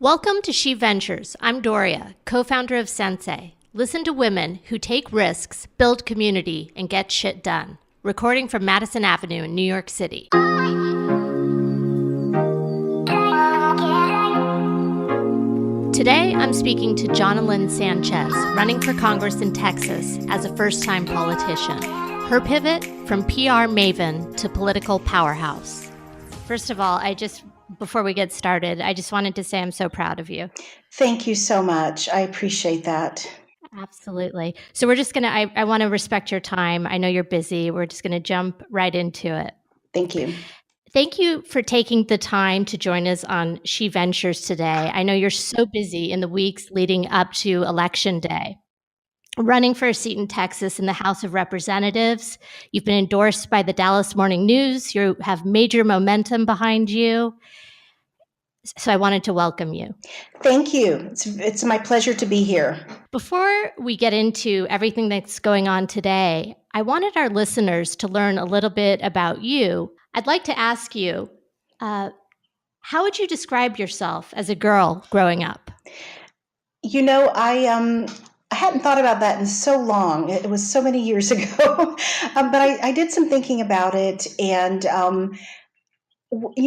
Welcome to SheVentures. I'm Doria, co-founder of CentSai. Listen to women who take risks, build community, and get shit done. Recording from Madison Avenue in New York City. Today, I'm speaking to Jana Lynne Sanchez, running for Congress in Texas as a first-time politician. Her pivot from PR maven to political powerhouse. First of all, before we get started, I just wanted to say I'm so proud of you. Thank you so much. I appreciate that. Absolutely. So we're just going to, I want to respect your time. I know you're busy. We're just going to jump right into it. Thank you. Thank you for taking the time to join us on SheVentures today. I know you're so busy in the weeks leading up to Election Day. Running for a seat in Texas in the House of Representatives. You've been endorsed by the Dallas Morning News. You have major momentum behind you. So I wanted to welcome you. Thank you. It's my pleasure to be here. Before we get into everything that's going on today, I wanted our listeners to learn a little bit about you. I'd like to ask you, how would you describe yourself as a girl growing up? You know, I hadn't thought about that in so long. It was so many years ago. But I did some thinking about it. And,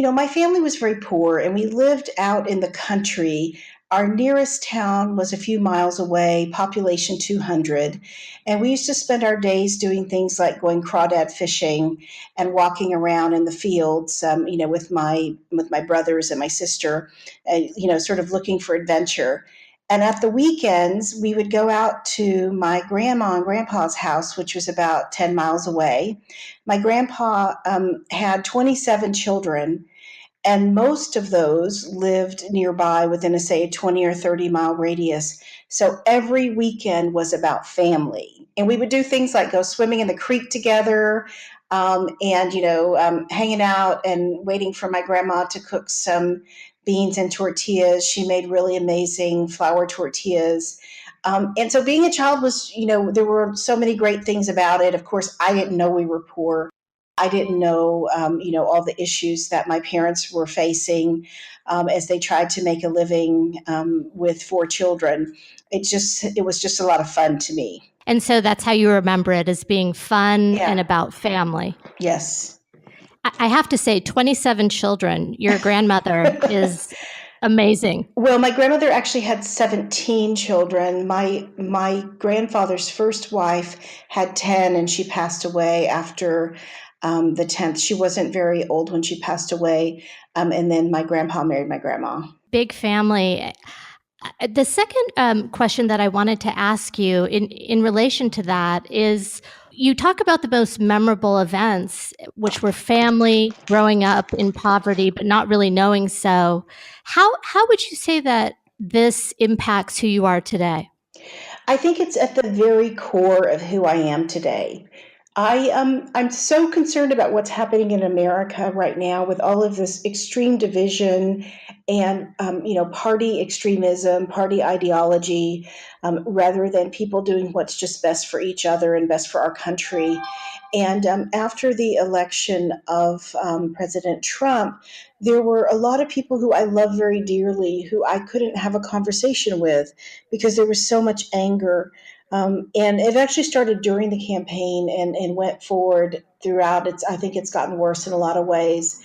my family was very poor and we lived out in the country. Our nearest town was a few miles away, population 200. And we used to spend our days doing things like going crawdad fishing and walking around in the fields, with my brothers and my sister, sort of looking for adventure. And at the weekends, we would go out to my grandma and grandpa's house, which was about 10 miles away. My grandpa had 27 children, and most of those lived nearby within a 20 or 30 mile radius. So every weekend was about family. And we would do things like go swimming in the creek together, hanging out and waiting for my grandma to cook some beans and tortillas. She made really amazing flour tortillas. And so being a child was, there were so many great things about it. Of course, I didn't know we were poor. I didn't know, all the issues that my parents were facing as they tried to make a living with 4 children. It was just a lot of fun to me. And so that's how you remember it, as being fun and about family. Yes. I have to say, 27 children, your grandmother is amazing. Well, my grandmother actually had 17 children. My grandfather's first wife had 10, and she passed away after the 10th. She wasn't very old when she passed away. And then my grandpa married my grandma. Big family. The second question that I wanted to ask you in relation to that is, you talk about the most memorable events, which were family, growing up in poverty, but not really knowing so. How would you say that this impacts who you are today? I think it's at the very core of who I am today. I'm so concerned about what's happening in America right now with all of this extreme division and party extremism, party ideology, rather than people doing what's just best for each other and best for our country. And after the election of President Trump, there were a lot of people who I love very dearly who I couldn't have a conversation with because there was so much anger. And it actually started during the campaign and went forward throughout. I think it's gotten worse in a lot of ways.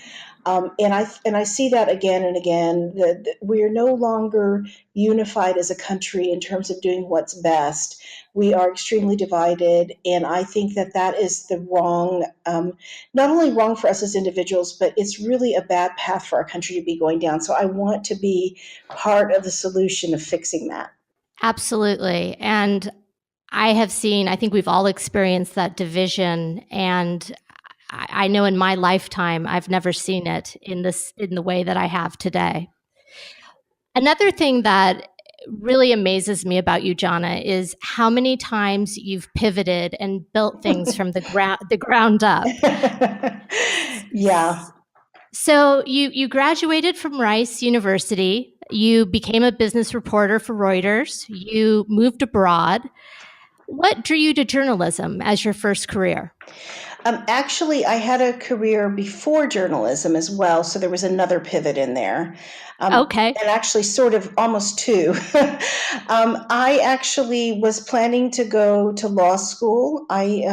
And I see that again and again, that we are no longer unified as a country in terms of doing what's best. We are extremely divided, and I think that is the wrong, not only wrong for us as individuals, but it's really a bad path for our country to be going down. So I want to be part of the solution of fixing that. Absolutely. And I think we've all experienced that division, and I know in my lifetime, I've never seen it in the way that I have today. Another thing that really amazes me about you, Jana, is how many times you've pivoted and built things from the ground up. Yeah. So you graduated from Rice University. You became a business reporter for Reuters. You moved abroad. What drew you to journalism as your first career? Actually, I had a career before journalism as well, so there was another pivot in there. Okay. And actually, sort of almost two. I actually was planning to go to law school. I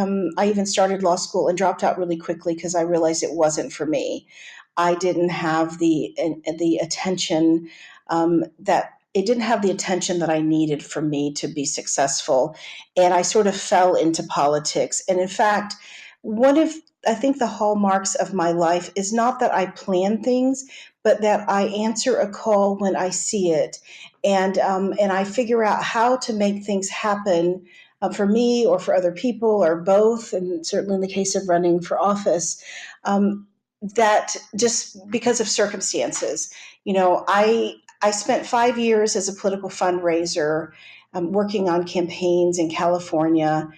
even started law school and dropped out really quickly because I realized it wasn't for me. I didn't have the attention that it didn't have the attention that I needed for me to be successful, and I sort of fell into politics. And in fact, one of I think the hallmarks of my life is not that I plan things, but that I answer a call when I see it, and I figure out how to make things happen for me or for other people or both. And certainly in the case of running for office, that just because of circumstances, I spent 5 years as a political fundraiser, working on campaigns in California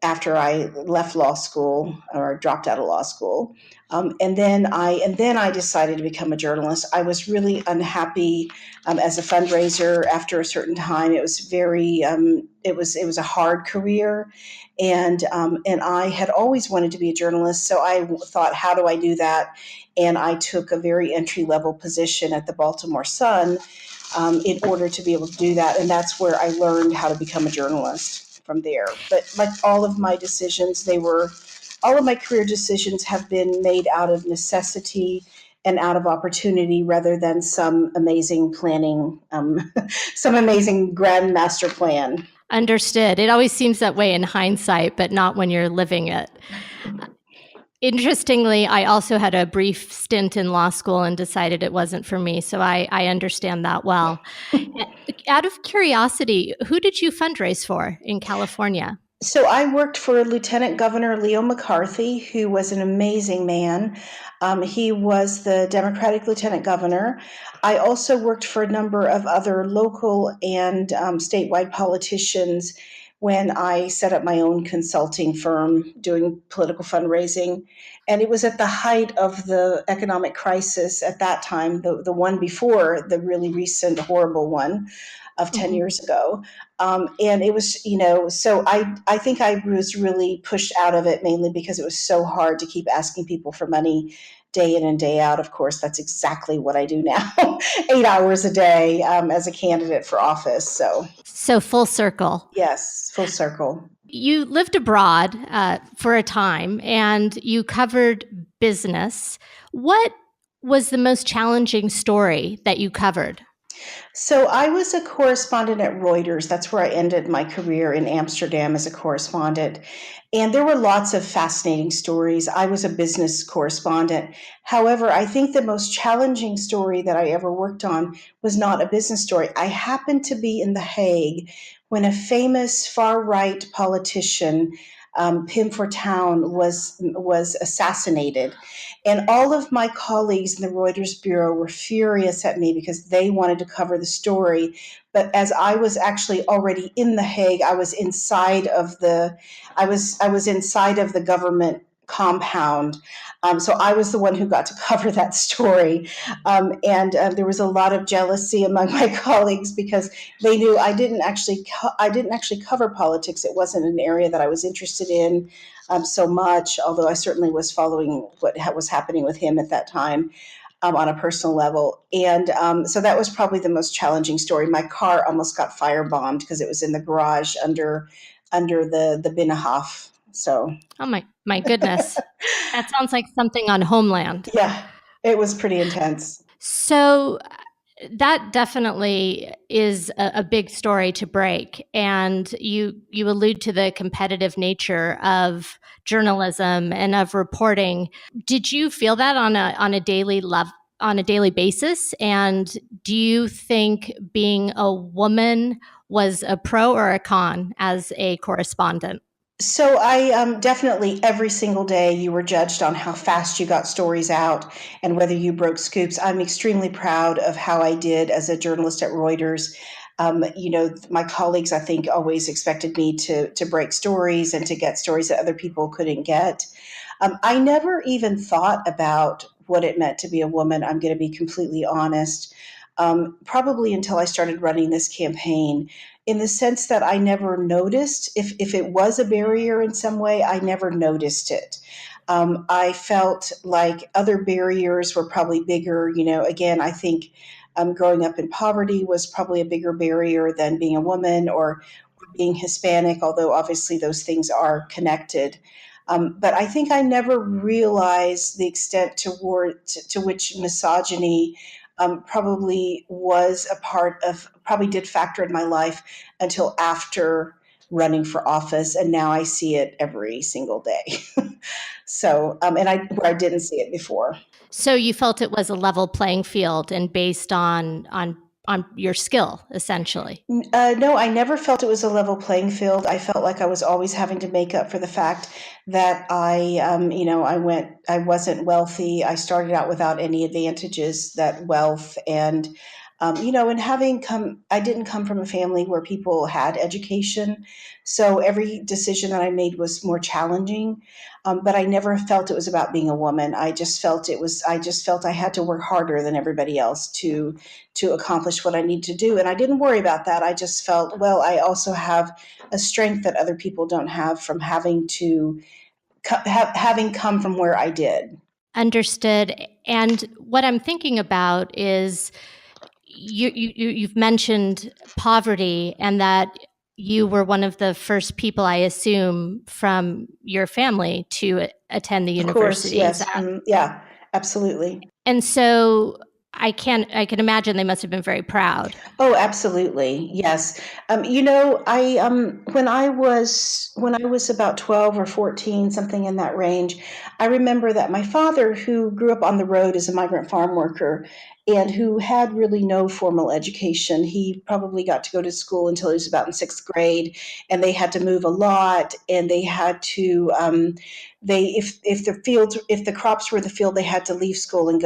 after I left law school or dropped out of law school. And then I decided to become a journalist. I was really unhappy as a fundraiser after a certain time. It was it was a hard career, and I had always wanted to be a journalist. So I thought, how do I do that? And I took a very entry level position at the Baltimore Sun in order to be able to do that. And that's where I learned how to become a journalist from there. But like all of my career decisions have been made out of necessity and out of opportunity rather than some amazing planning, some amazing grand master plan. Understood. It always seems that way in hindsight, but not when you're living it. Interestingly, I also had a brief stint in law school and decided it wasn't for me. So I understand that well. Out of curiosity, who did you fundraise for in California? So I worked for Lieutenant Governor Leo McCarthy, who was an amazing man. He was the Democratic Lieutenant Governor. I also worked for a number of other local and statewide politicians when I set up my own consulting firm doing political fundraising. And it was at the height of the economic crisis at that time, the one before the really recent horrible one of 10 Mhm. years ago. And it was, so I think I was really pushed out of it mainly because it was so hard to keep asking people for money day in and day out. Of course, that's exactly what I do now, 8 hours a day as a candidate for office. So, So full circle. yes, full circle. You lived abroad for a time and you covered business. What was the most challenging story that you covered? So I was a correspondent at Reuters. That's where I ended my career in Amsterdam as a correspondent. And there were lots of fascinating stories. I was a business correspondent. However, I think the most challenging story that I ever worked on was not a business story. I happened to be in The Hague when a famous far right politician, Pim Fortuyn, was assassinated. And all of my colleagues in the Reuters bureau were furious at me because they wanted to cover the story. But as I was actually already in The Hague, I was inside of the government compound. So I was the one who got to cover that story. And there was a lot of jealousy among my colleagues because they knew I didn't actually cover politics. It wasn't an area that I was interested in so much, although I certainly was following what was happening with him at that time on a personal level. And so that was probably the most challenging story. My car almost got firebombed because it was in the garage under the Binnenhof. So Oh my goodness. That sounds like something on Homeland. yeah, it was pretty intense. So that definitely is a big story to break, and you allude to the competitive nature of journalism and of reporting. Did you feel that on a daily basis? And do you think being a woman was a pro or a con as a correspondent? So I definitely every single day you were judged on how fast you got stories out and whether you broke scoops. I'm extremely proud of how I did as a journalist at Reuters. My colleagues, I think, always expected me to break stories and to get stories that other people couldn't get. I never even thought about what it meant to be a woman. I'm going to be completely honest. Probably until I started running this campaign. in the sense that I never noticed if it was a barrier in some way, I never noticed it. I felt like other barriers were probably bigger. Again, I think growing up in poverty was probably a bigger barrier than being a woman or being Hispanic, although obviously those things are connected. But I think I never realized the extent to which misogyny probably was a part of, probably did factor in my life until after running for office. And now I see it every single day. So, where I didn't see it before. So you felt it was a level playing field and based on your skill, essentially. No, I never felt it was a level playing field. I felt like I was always having to make up for the fact that I wasn't wealthy. I started out without any advantages that wealth and I didn't come from a family where people had education. So every decision that I made was more challenging. But I never felt it was about being a woman. I just felt I had to work harder than everybody else to accomplish what I need to do. And I didn't worry about that. I just felt, well, I also have a strength that other people don't have from having come from where I did. Understood. And what I'm thinking about is you've mentioned poverty and that you were one of the first people, I assume, from your family to attend the Of course, university. Is yes. that? Yeah, absolutely. And so I can imagine they must have been very proud. Oh, absolutely. Yes. I when I was about 12 or 14, something in that range, I remember that my father, who grew up on the road as a migrant farm worker and who had really no formal education, he probably got to go to school until he was about in 6th grade, and they had to move a lot, and they had to they if the crops were the field, they had to leave school and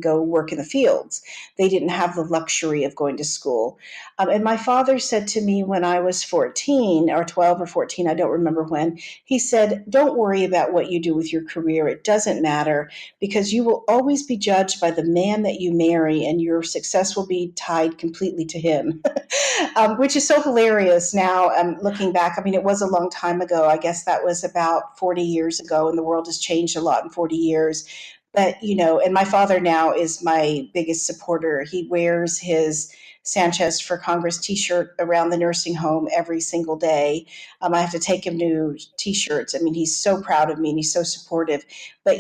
go work in the fields. They didn't have the luxury of going to school. And my father said to me when I was 14 or 12 or 14, I don't remember when, he said, "Don't worry about what you do with your career. It doesn't matter because you will always be judged by the man that you marry, and your success will be tied completely to him." Which is so hilarious now, looking back. I mean, it was a long time ago. I guess that was about 40 years ago, and the world has changed a lot in 40 years. But, and my father now is my biggest supporter. He wears his Sanchez for Congress t-shirt around the nursing home every single day. I have to take him new t-shirts. I mean, he's so proud of me and he's so supportive. But,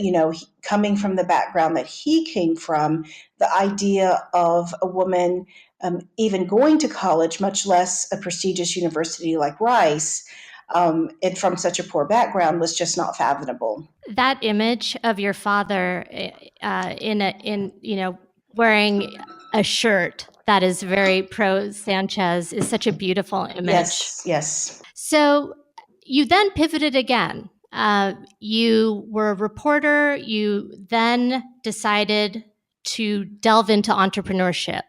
coming from the background that he came from, the idea of a woman even going to college, much less a prestigious university like Rice, and from such a poor background was just not fathomable. That image of your father wearing a shirt that is very pro Sanchez is such a beautiful image. Yes, yes. So you then pivoted again. You were a reporter. You then decided to delve into entrepreneurship.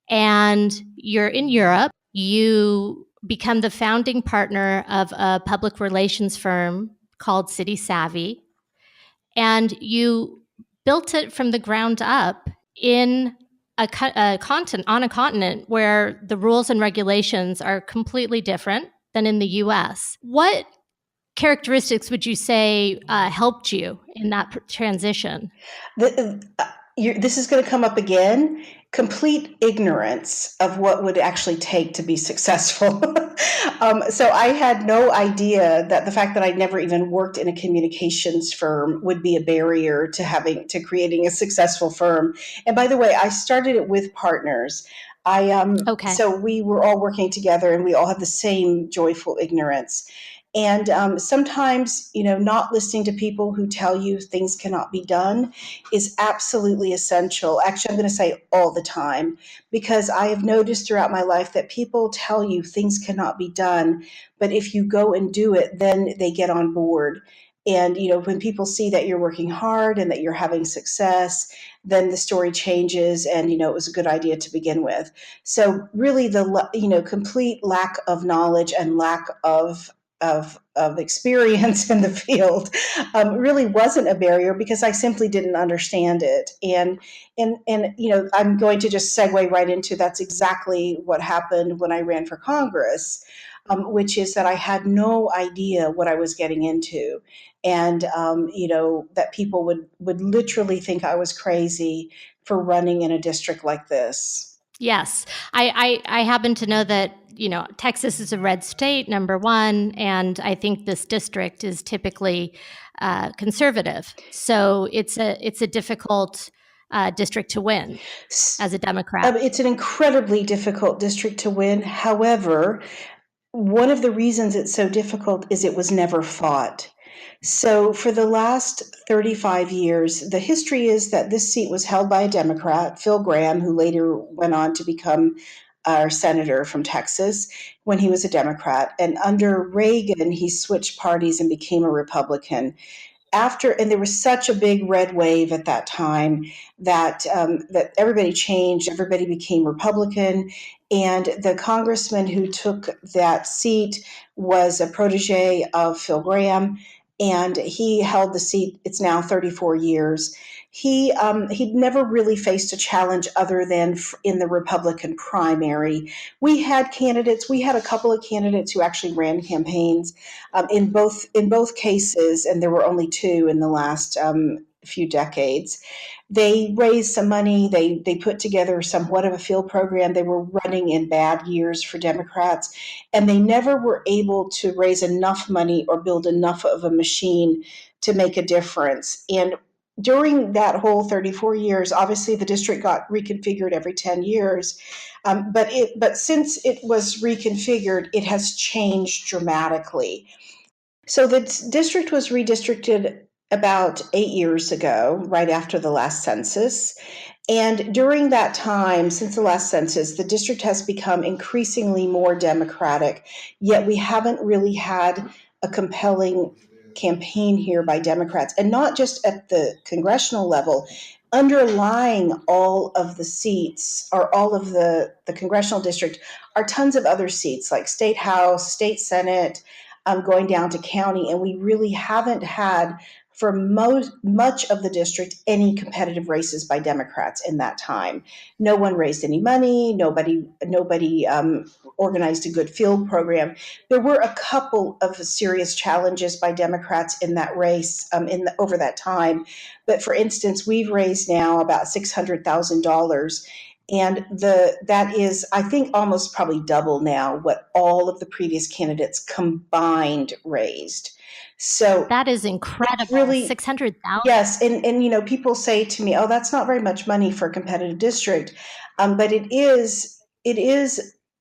And you're in Europe. You become the founding partner of a public relations firm called City Savvy. And you built it from the ground up in on a continent where the rules and regulations are completely different than in the US. What characteristics would you say helped you in that transition? This is going to come up again. Complete ignorance of what would actually take to be successful. So I had no idea that the fact that I'd never even worked in a communications firm would be a barrier to creating a successful firm. And by the way, I started it with partners. Okay. So we were all working together, and we all had the same joyful ignorance. And sometimes, not listening to people who tell you things cannot be done is absolutely essential. Actually, I'm going to say all the time, because I have noticed throughout my life that people tell you things cannot be done, but if you go and do it, then they get on board. And, when people see that you're working hard and that you're having success, then the story changes and, it was a good idea to begin with. So really complete lack of knowledge and lack of of experience in the field really wasn't a barrier because I simply didn't understand it. And I'm going to just segue right into that's exactly what happened when I ran for Congress, which is that I had no idea what I was getting into, and that people would literally think I was crazy for running in a district like this. Yes. I happen to know that, Texas is a red state, number one, and I think this district is typically conservative. So it's a difficult district to win as a Democrat. It's an incredibly difficult district to win. However, one of the reasons it's so difficult is it was never fought. So, for the last 35 years, the history is that this seat was held by a Democrat, Phil Gramm, who later went on to become our senator from Texas when he was a Democrat. And under Reagan, he switched parties and became a Republican. And there was such a big red wave at that time that everybody changed, everybody became Republican, and the congressman who took that seat was a protege of Phil Gramm, and he held the seat. It's now 34 years. He'd never really faced a challenge other than in the Republican primary. We had candidates. We had a couple of candidates who actually ran campaigns in both cases, and there were only two in the last few decades. They raised some money. They put together somewhat of a field program. They were running in bad years for Democrats, and they never were able to raise enough money or build enough of a machine to make a difference. And during that whole 34 years, obviously the district got reconfigured every 10 years. But since it was reconfigured, it has changed dramatically. So the district was redistricted about 8 years ago, right after the last census. And during that time, since the last census, the district has become increasingly more Democratic, yet we haven't really had a compelling campaign here by Democrats, and not just at the congressional level. Underlying all of the seats or all of the congressional district are tons of other seats like state house, state senate, going down to county, and we really haven't had for much of the district any competitive races by Democrats in that time. No one raised any money. Nobody organized a good field program. There were a couple of serious challenges by Democrats in that race over that time. But for instance, we've raised now about $600,000. And that is, I think, almost probably double now what all of the previous candidates combined raised. So That is incredible. really, 600,000. yes, and people say to me, "Oh, that's not very much money for a competitive district," but it is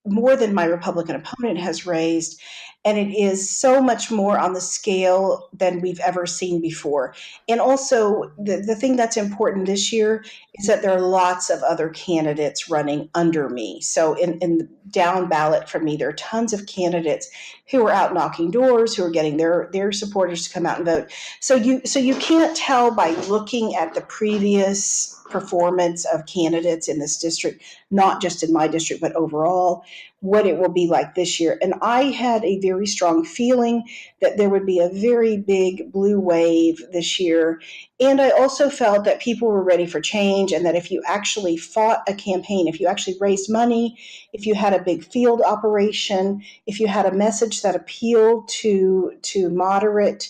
more than my Republican opponent has raised, and it is so much more on the scale than we've ever seen before. And also, the thing that's important this year is that there are lots of other candidates running under me. So in the down ballot from me, there are tons of candidates who are out knocking doors, who are getting their supporters to come out and vote. So you can't tell by looking at the previous performance of candidates in this district, not just in my district, but overall, what it will be like this year. And I had a very strong feeling that there would be a very big blue wave this year. And I also felt that people were ready for change, and that if you actually fought a campaign, if you actually raised money, if you had a big field operation, if you had a message that appealed to moderate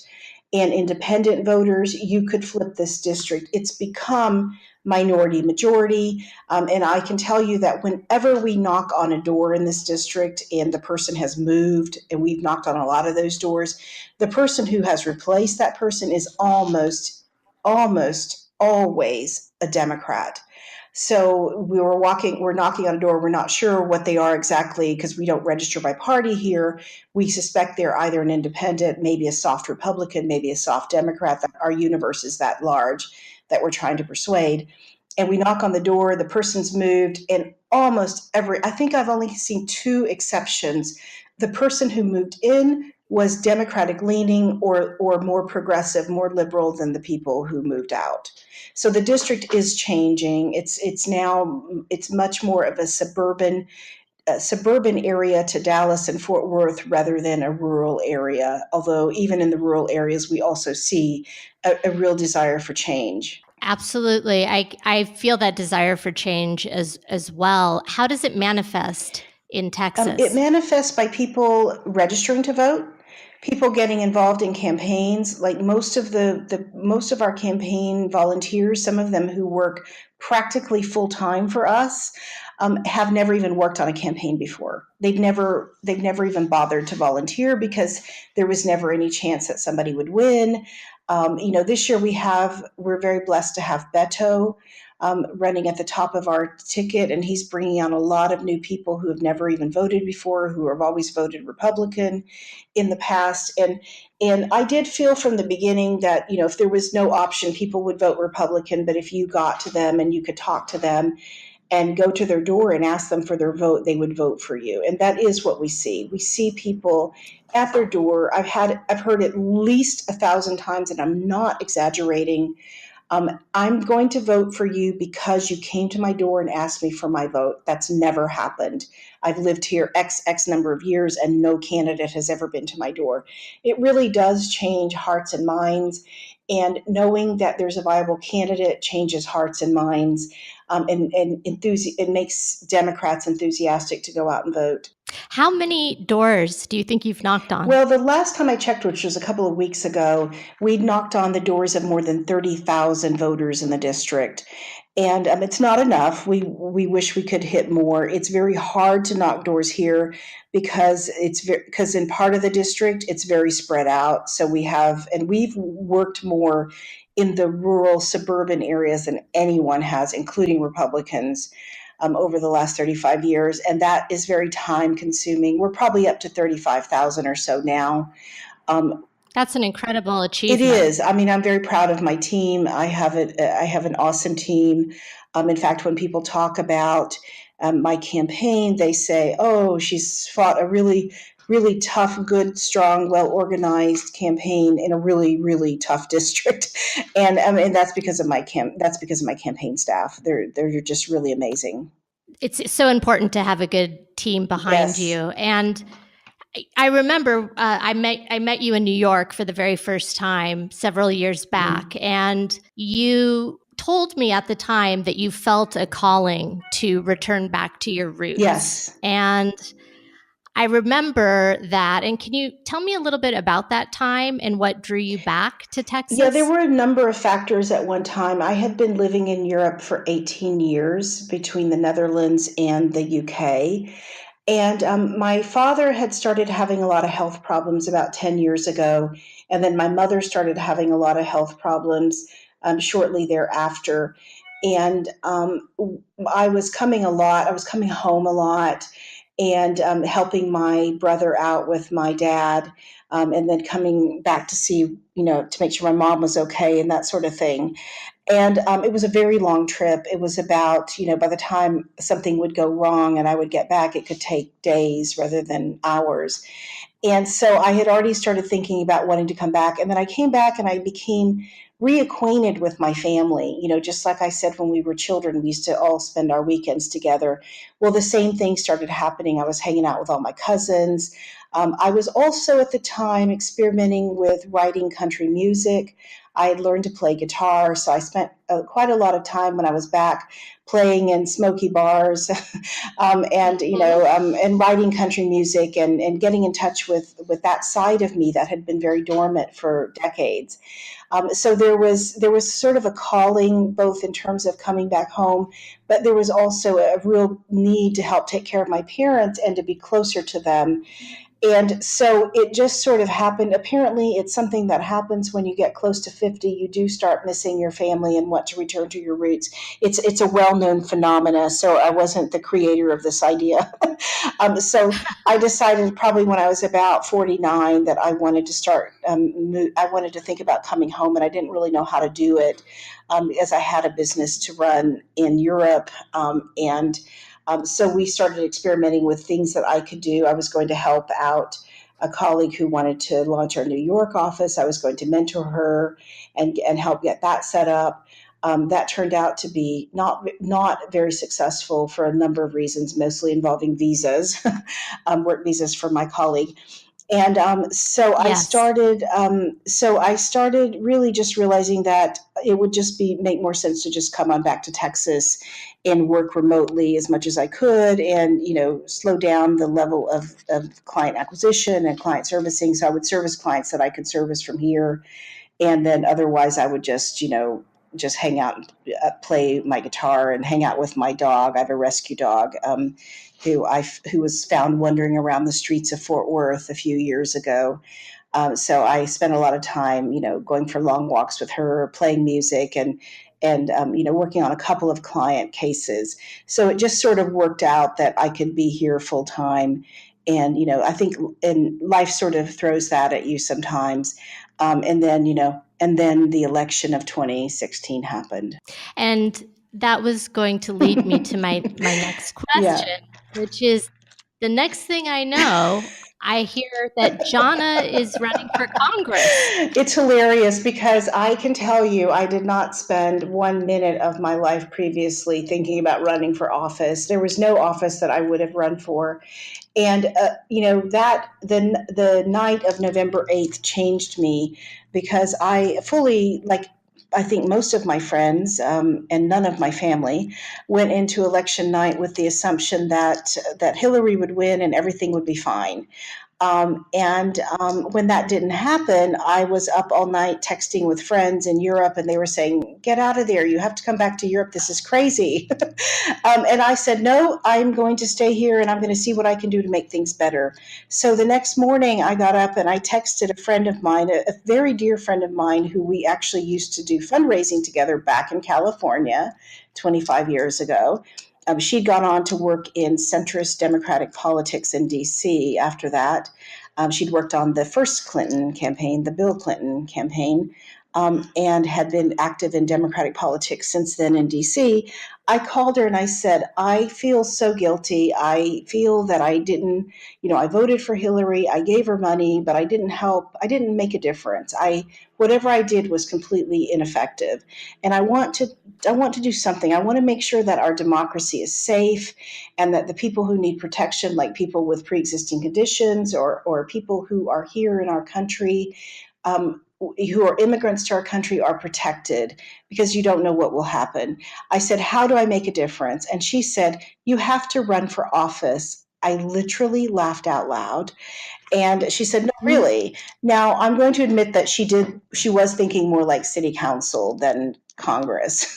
and independent voters, you could flip this district. It's become minority majority. And I can tell you that whenever we knock on a door in this district and the person has moved, and we've knocked on a lot of those doors, the person who has replaced that person is almost always a Democrat. So we're knocking on a door. We're not sure what they are exactly because we don't register by party here. We suspect they're either an independent, maybe a soft Republican, maybe a soft Democrat. That our universe is that large that we're trying to persuade. And we knock on the door, the person's moved, and I think I've only seen two exceptions. The person who moved in was Democratic leaning or more progressive, more liberal than the people who moved out. So the district is changing. It's much more of a suburban a suburban area to Dallas and Fort Worth rather than a rural area. Although even in the rural areas, we also see a real desire for change. Absolutely. I feel that desire for change as well. How does it manifest in It Texas? manifests by people registering to vote, people getting involved in campaigns. Like most of our campaign volunteers, some of them who work practically full time for us, have never even worked on a campaign before. They've never even bothered to volunteer because there was never any chance that somebody would win. This year we're very blessed to have Beto running at the top of our ticket, and he's bringing on a lot of new people who have never even voted before, who have always voted Republican in the past. And I did feel from the beginning that if there was no option, people would vote Republican. But if you got to them and you could talk to them and go to their door and ask them for their vote, they would vote for you. And that is what we see. We see people at their door. I've heard at least 1,000 times, and I'm not exaggerating, I'm going to vote for you because you came to my door and asked me for my vote. That's never happened. I've lived here X number of years and no candidate has ever been to my door. It really does change hearts and minds. And knowing that there's a viable candidate changes hearts and minds, it makes Democrats enthusiastic to go out and vote. How many doors do you think you've knocked on? Well, the last time I checked, which was a couple of weeks ago, we'd knocked on the doors of more than 30,000 voters in the district. And it's not enough. We wish we could hit more. It's very hard to knock doors here because in part of the district it's very spread out. So we've worked more in the rural suburban areas than anyone has, including Republicans, over the last 35 years. And that is very time consuming. We're probably up to 35,000 or so now. That's an incredible It achievement. is. I mean, I'm very proud of my team. I have an awesome team. In fact, when people talk about my campaign, they say, "Oh, she's fought a really, really tough, good, strong, well organized campaign in a really, really tough district," and that's because of that's because of my campaign staff. They're just really amazing. It's so important to have a good team behind Yes. you. And I remember I met you in New York for the very first time several years back, and you told me at the time that you felt a calling to return back to your roots. Yes. And I remember that. And can you tell me a little bit about that time and what drew you back to Texas? Yeah, there were a number of factors at one time. I had been living in Europe for 18 years between the Netherlands and the UK. And my father had started having a lot of health problems about 10 years ago. And then my mother started having a lot of health problems shortly thereafter. And I was coming home a lot and helping my brother out with my dad, and then coming back to see, to make sure my mom was okay and that sort of thing. And it was a very long trip. It was about, by the time something would go wrong and I would get back, it could take days rather than hours. And so I had already started thinking about wanting to come back. And then I came back and I became reacquainted with my family. Just like I said, when we were children, we used to all spend our weekends together. Well, the same thing started happening. I was hanging out with all my cousins. I was also at the time experimenting with writing country music. I had learned to play guitar, so I spent quite a lot of time when I was back playing in smoky bars, and writing country music and getting in touch with that side of me that had been very dormant for decades. So there was sort of a calling, both in terms of coming back home, but there was also a real need to help take care of my parents and to be closer to them. And so it just sort of happened. Apparently, it's something that happens when you get close to 50. You do start missing your family and want to return to your roots. It's a well-known phenomena, so I wasn't the creator of this idea. So I decided probably when I was about 49 that I wanted to I wanted to think about coming home, and I didn't really know how to do it, as I had a business to run in Europe, so we started experimenting with things that I could do. I was going to help out a colleague who wanted to launch our New York office. I was going to mentor her and help get that set up. That turned out to be not very successful for a number of reasons, mostly involving visas, work visas for my colleague. And Yes. so I started really just realizing that it would just be make more sense to just come on back to Texas and work remotely as much as I could, and slow down the level of client acquisition and client servicing. So I would service clients that I could service from here, and then otherwise I would just hang out, play my guitar, and hang out with my dog. I have a rescue dog, who was found wandering around the streets of Fort Worth a few years ago. So I spent a lot of time, going for long walks with her, playing music, and working on a couple of client cases. So it just sort of worked out that I could be here full time. And I think, and life sort of throws that at you sometimes. And then the election of 2016 happened. And that was going to lead me to my next Yeah. question, which is the next thing I know, I hear that Jana is running for Congress. It's hilarious because I can tell you I did not spend 1 minute of my life previously thinking about running for office. There was no office that I would have run for. And that the night of November 8th changed me, because I fully, like, I think most of my friends, and none of my family, went into election night with the assumption that Hillary would win and everything would be fine. And when that didn't happen, I was up all night texting with friends in Europe, and they were saying, "Get out of there! You have to come back to Europe. This is crazy." And I said, "No, I'm going to stay here, and I'm going to see what I can do to make things better." So the next morning, I got up and I texted a friend of mine, a very dear friend of mine, who we actually used to do fundraising together back in California 25 years ago. She'd gone on to work in centrist Democratic politics in DC after that. She'd worked on the first Clinton campaign, the Bill Clinton campaign, and had been active in Democratic politics since then in DC. I called her and I said, "I feel so guilty. I feel that I didn't, I voted for Hillary. I gave her money, but I didn't help. I didn't make a difference. Whatever I did was completely ineffective. And I want to do something. I want to make sure that our democracy is safe, and that the people who need protection, like people with pre-existing conditions, or people who are here in our country, who are immigrants to our country, are protected, because you don't know what will happen." I said, "How do I make a difference?" And she said, "You have to run for office." I literally laughed out loud. And she said, "No, Mhm. really." Now, I'm going to admit that she was thinking more like city council than Congress.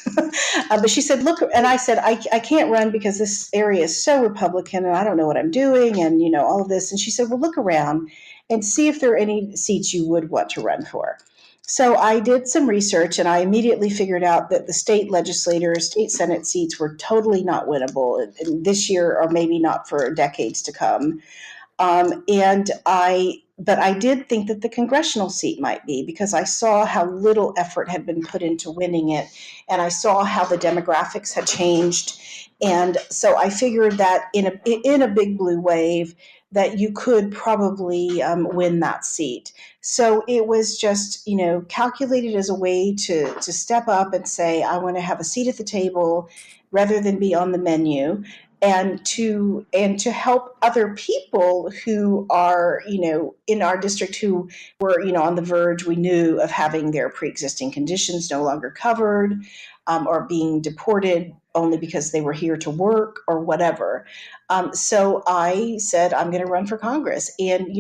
But she said, "Look," and I said, I can't run because this area is so Republican, and I don't know what I'm doing, and all of this." And she said, "Well, look around and see if there are any seats you would want to run for." So I did some research, and I immediately figured out that the state legislators, state Senate seats were totally not winnable this year, or maybe not for decades to come. But I did think that the congressional seat might be, because I saw how little effort had been put into winning it, and I saw how the demographics had changed. And so I figured that in a big blue wave, that you could probably win that seat. So it was just, calculated as a way to step up and say, "I want to have a seat at the table rather than be on the menu." And to help other people who are, in our district, who were, on the verge, we knew, of having their pre-existing conditions no longer covered, or being deported only because they were here to work or whatever. So I said, "I'm going to run for Congress." And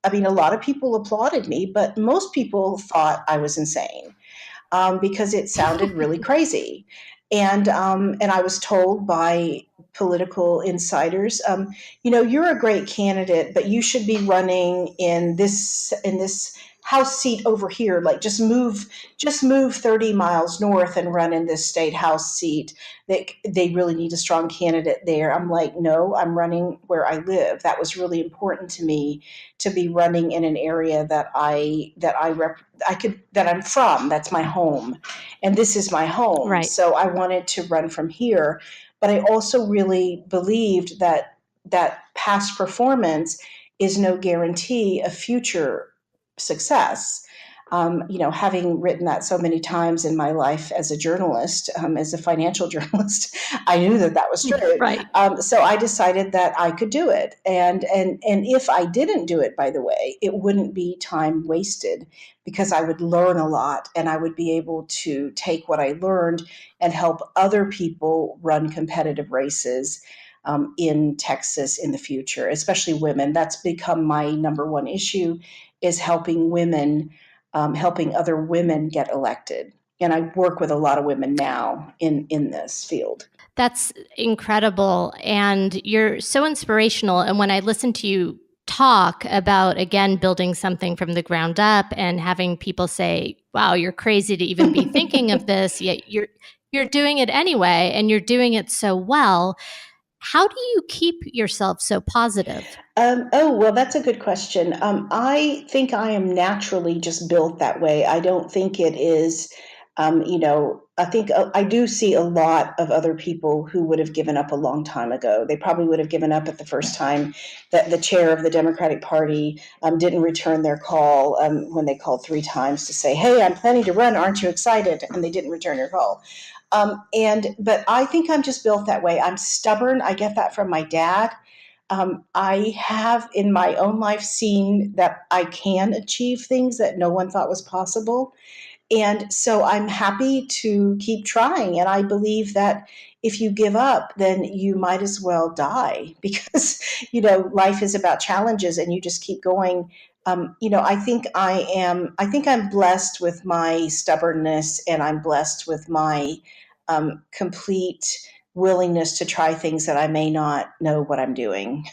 I mean, a lot of people applauded me, but most people thought I was insane, because it sounded really crazy. And I was told by political insiders, "You're a great candidate, but you should be running in this House seat over here. Like, just move 30 miles north and run in this state House seat. They really need a strong candidate there." I'm like, "No, I'm running where I live." That was really important to me, to be running in an area that I'm from. That's my home, and this is my home. Right. So I wanted to run from here, but I also really believed that past performance is no guarantee of future success. Having written that so many times in my life as a journalist, as a financial journalist, I knew that that was true. Right. So I decided that I could do it, and if I didn't do it, by the way, it wouldn't be time wasted because I would learn a lot, and I would be able to take what I learned and help other people run competitive races. In Texas in the future, especially women. That's become my number one issue, is helping women, helping other women get elected. And I work with a lot of women now in this field. That's incredible. And you're so inspirational. And when I listen to you talk about, again, building something from the ground up and having people say, wow, you're crazy to even be thinking of this, yet you're doing it anyway, and you're doing it so well. How do you keep yourself so positive? Well, that's a good question. I think I am naturally just built that way. I don't think it is, I think I do see a lot of other people who would have given up a long time ago. They probably would have given up at the first time that the chair of the Democratic Party didn't return their call when they called three times to say, "Hey, I'm planning to run. Aren't you excited?" And they didn't return your call. But I think I'm just built that way. I'm stubborn. I get that from my dad. I have in my own life seen that I can achieve things that no one thought was possible. And so I'm happy to keep trying. And I believe that if you give up, then you might as well die because, life is about challenges and you just keep going. I think I'm blessed with my stubbornness, and I'm blessed with my complete willingness to try things that I may not know what I'm doing.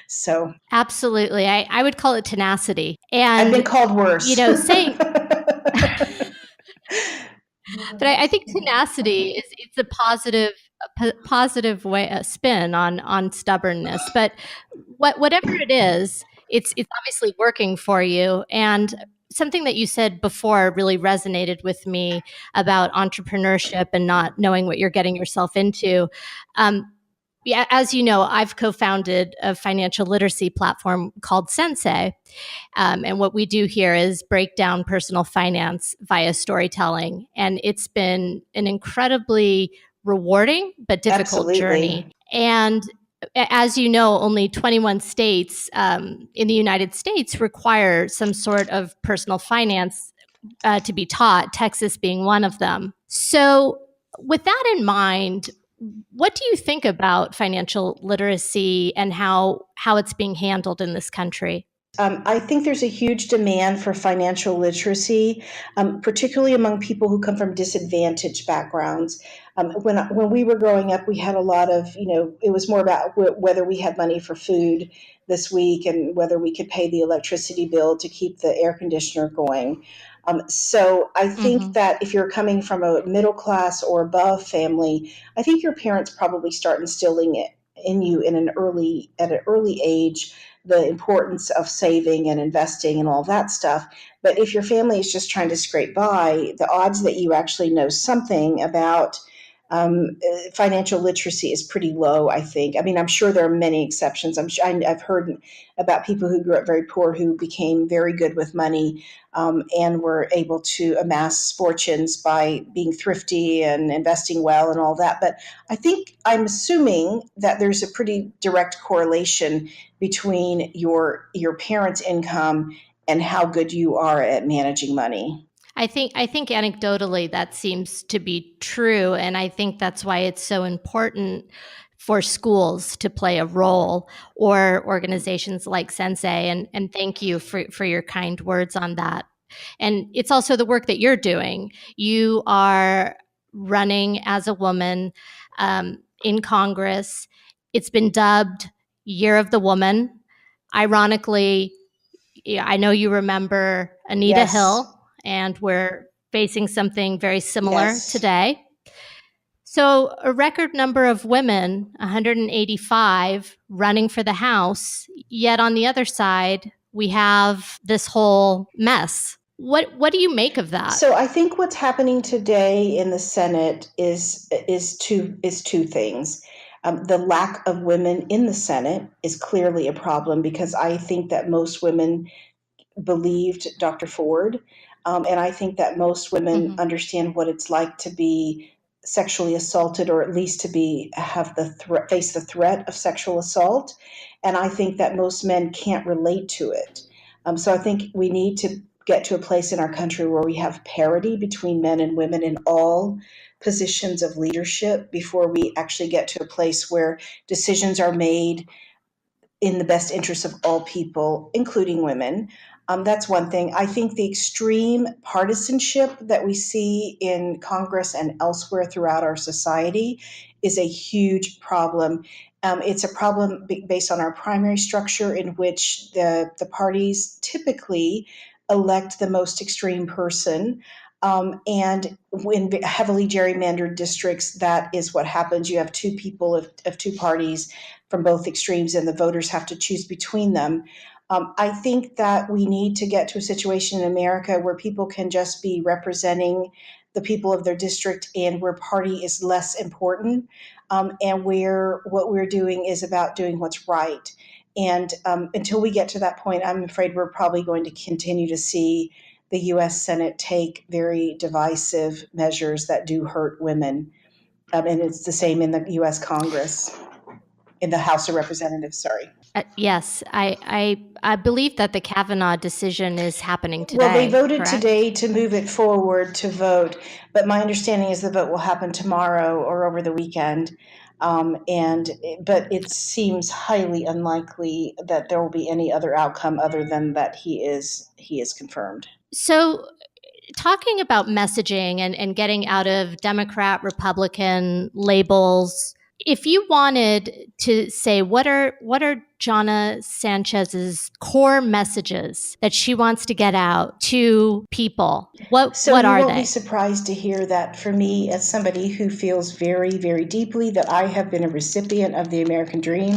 So Absolutely. I would call it tenacity. I've been And, called worse. saying, but I think tenacity is it's a positive way, a spin on stubbornness. But whatever it is, it's obviously working for you. And something that you said before really resonated with me about entrepreneurship and not knowing what you're getting yourself into. Yeah, as you know, I've co-founded a financial literacy platform called CentSai. And what we do here is break down personal finance via storytelling. And it's been an incredibly rewarding but difficult Absolutely. journey. And as you know, only 21 states in the United States require some sort of personal finance to be taught, Texas being one of them. So, with that in mind, what do you think about financial literacy and how it's being handled in this country? I think there's a huge demand for financial literacy, particularly among people who come from disadvantaged backgrounds. When we were growing up, we had a lot of, it was more about whether we had money for food this week and whether we could pay the electricity bill to keep the air conditioner going. So I think Mm-hmm. that if you're coming from a middle class or above family, I think your parents probably start instilling it in you at an early age, the importance of saving and investing and all that stuff. But if your family is just trying to scrape by, the odds that you actually know something about financial literacy is pretty low, I think. I mean, I'm sure there are many exceptions. I've heard about people who grew up very poor who became very good with money, and were able to amass fortunes by being thrifty and investing well and all that. But I'm assuming that there's a pretty direct correlation between your parents' income and how good you are at managing money. I think anecdotally that seems to be true, and I think that's why it's so important for schools to play a role, or organizations like Sensei. And thank you for your kind words on that. And it's also the work that you're doing. You are running as a woman in Congress. It's been dubbed Year of the Woman. Ironically, yeah, I know you remember Anita Yes, Hill, and we're facing something very similar yes. today. So, a record number of women, 185, running for the House. Yet on the other side, we have this whole mess. What do you make of that? So I think what's happening today in the Senate is two things. The lack of women in the Senate is clearly a problem because I think that most women believed Dr. Ford. And I think that most women Mhm. understand what it's like to be sexually assaulted, or at least to face the threat of sexual assault. And I think that most men can't relate to it. So I think we need to get to a place in our country where we have parity between men and women in all positions of leadership before we actually get to a place where decisions are made in the best interest of all people, including women. That's one thing. I think the extreme partisanship that we see in Congress and elsewhere throughout our society is a huge problem. It's a problem based on our primary structure, in which the parties typically elect the most extreme person. And in heavily gerrymandered districts, that is what happens. You have two people of two parties from both extremes, and the voters have to choose between them. I think that we need to get to a situation in America where people can just be representing the people of their district, and where party is less important, and where what we're doing is about doing what's right. And until we get to that point, I'm afraid we're probably going to continue to see the US Senate take very divisive measures that do hurt women. And it's the same in the US Congress, in the House of Representatives, sorry. Yes, I believe that the Kavanaugh decision is happening Well, they today, voted correct? today to move it forward to vote, but my understanding is the vote will happen tomorrow or over the weekend. But it seems highly unlikely that there will be any other outcome other than that he is confirmed. So, talking about messaging and getting out of Democrat, Republican labels, if you wanted to say what are Jana Sanchez's core messages that she wants to get out to people, So what you are won't be they? surprised to hear that for me, as somebody who feels very, very deeply that I have been a recipient of the American dream,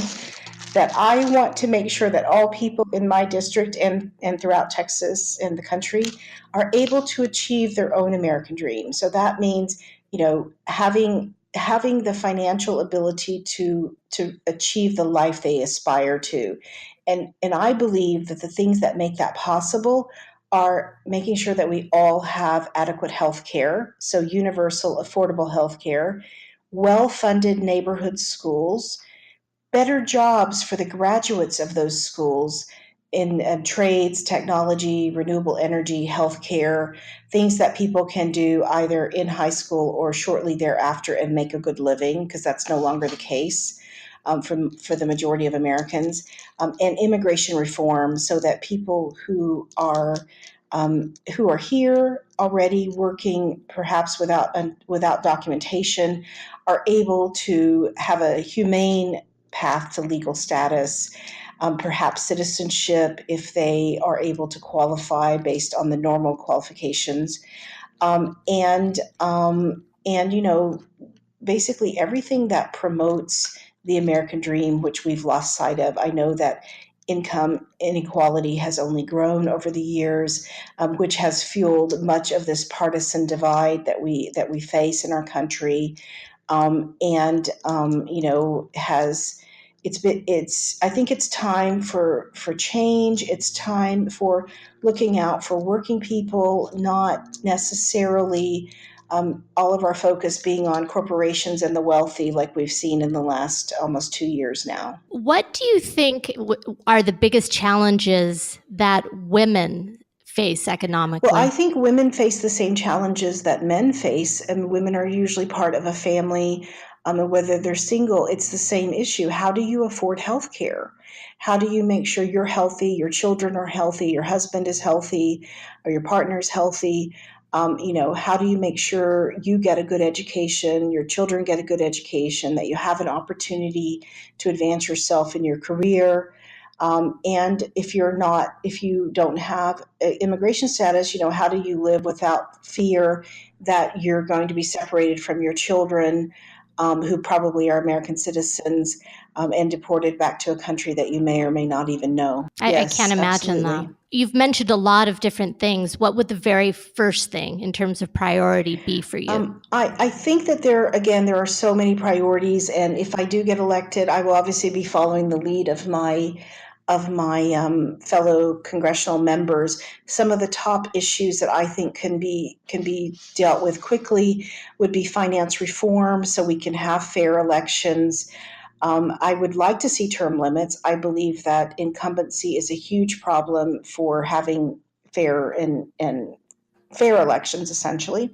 that I want to make sure that all people in my district and throughout Texas and the country are able to achieve their own American dream. So that means, having the financial ability to achieve the life they aspire to. And I believe that the things that make that possible are making sure that we all have adequate health care, so universal, affordable health care, well funded neighborhood schools, better jobs for the graduates of those schools in trades, technology, renewable energy, healthcare, things that people can do either in high school or shortly thereafter and make a good living, because that's no longer the case for the majority of Americans, and immigration reform, so that people who are here already working, perhaps without documentation, are able to have a humane path to legal status, perhaps citizenship if they are able to qualify based on the normal qualifications, and basically everything that promotes the American dream, which we've lost sight of. I know that income inequality has only grown over the years, which has fueled much of this partisan divide that we face in our country, and has it's I think it's time for change. It's time for looking out for working people, not necessarily all of our focus being on corporations and the wealthy, like we've seen in the last almost 2 years now. What do you think are the biggest challenges that women face Well, I economically? think women face the same challenges that men face, and women are usually part of a family. And whether they're single, it's the same issue. How do you afford health care? How do you make sure you're healthy, your children are healthy, your husband is healthy, or your partner is healthy? How do you make sure you get a good education, your children get a good education, that you have an opportunity to advance yourself in your career? And if you don't have immigration status, how do you live without fear that you're going to be separated from your children, who probably are American citizens, and deported back to a country that you may or may not even know? I can't Yes, imagine that. absolutely. You've mentioned a lot of different things. What would the very first thing in terms of priority be for you? I think that there are so many priorities, and if I do get elected, I will obviously be following the lead of of my fellow congressional members. Some of the top issues that I think can be dealt with quickly would be finance reform, so we can have fair elections. I would like to see term limits. I believe that incumbency is a huge problem for having fair and fair elections, essentially.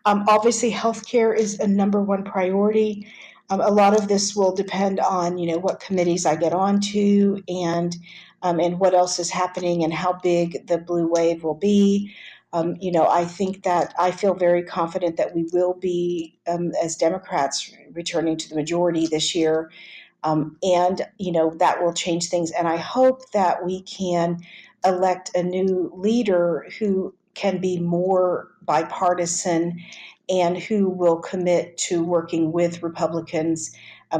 Obviously, healthcare is a number one priority. A lot of this will depend on, what committees I get onto, and what else is happening and how big the blue wave will be. I think that I feel very confident that we will be, as Democrats, returning to the majority this year. And that will change things. And I hope that we can elect a new leader who can be more bipartisan and who will commit to working with Republicans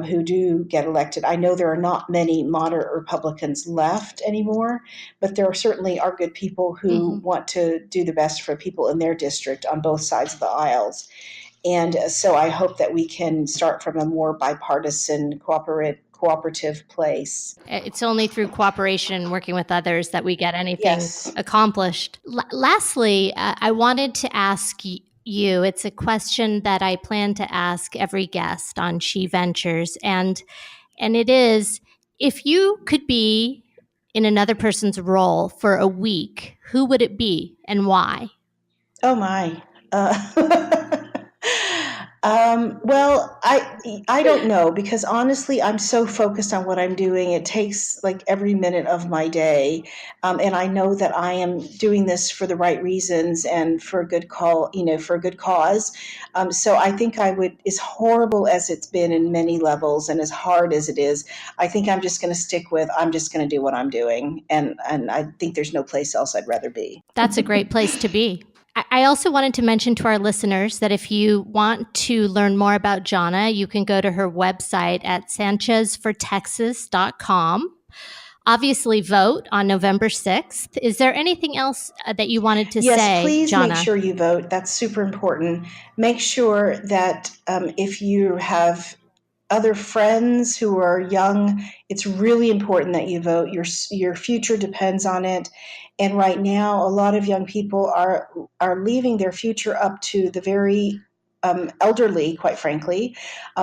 who do get elected. I know there are not many moderate Republicans left anymore, but there certainly are good people who want to do the best for people in their district on both sides of the aisles. And so I hope that we can start from a more bipartisan, cooperative place. It's only through cooperation and working with others that we get anything Yes. accomplished. Lastly, I wanted to ask you, it's a question that I plan to ask every guest on SheVentures, and it is, if you could be in another person's role for a week, who would it be and why? Oh my. Well, I don't know, because honestly, I'm so focused on what I'm doing. It takes like every minute of my day, and I know that I am doing this for the right reasons and for a good for a good cause. So I think I would, as horrible as it's been in many levels and as hard as it is, I think I'm just going to stick with, I'm just going to do what I'm doing, and I think there's no place else I'd rather be. That's a great place to be. I also wanted to mention to our listeners that if you want to learn more about Jana, you can go to her website at sanchezfortexas.com. Obviously, vote on November 6th. Is there anything else that you wanted to Yes, say, please Jana? make sure you vote. That's super important. Make sure that if you have other friends who are young, it's really important that you vote. Your future depends on it. And right now, a lot of young people are leaving their future up to the very elderly, quite frankly,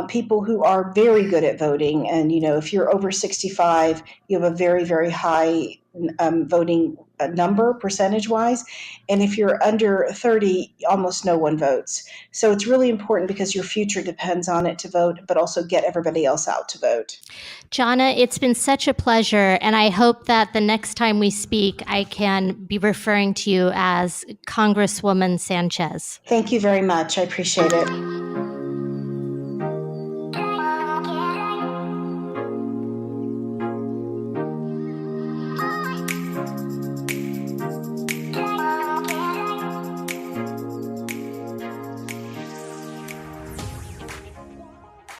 people who are very good at voting. And if you're over 65, you have a very, very high voting number percentage-wise. And if you're under 30, almost no one votes. So it's really important, because your future depends on it, to vote, but also get everybody else out to vote. Jana, it's been such a pleasure, and I hope that the next time we speak, I can be referring to you as Congresswoman Sanchez. Thank you very much. I appreciate it.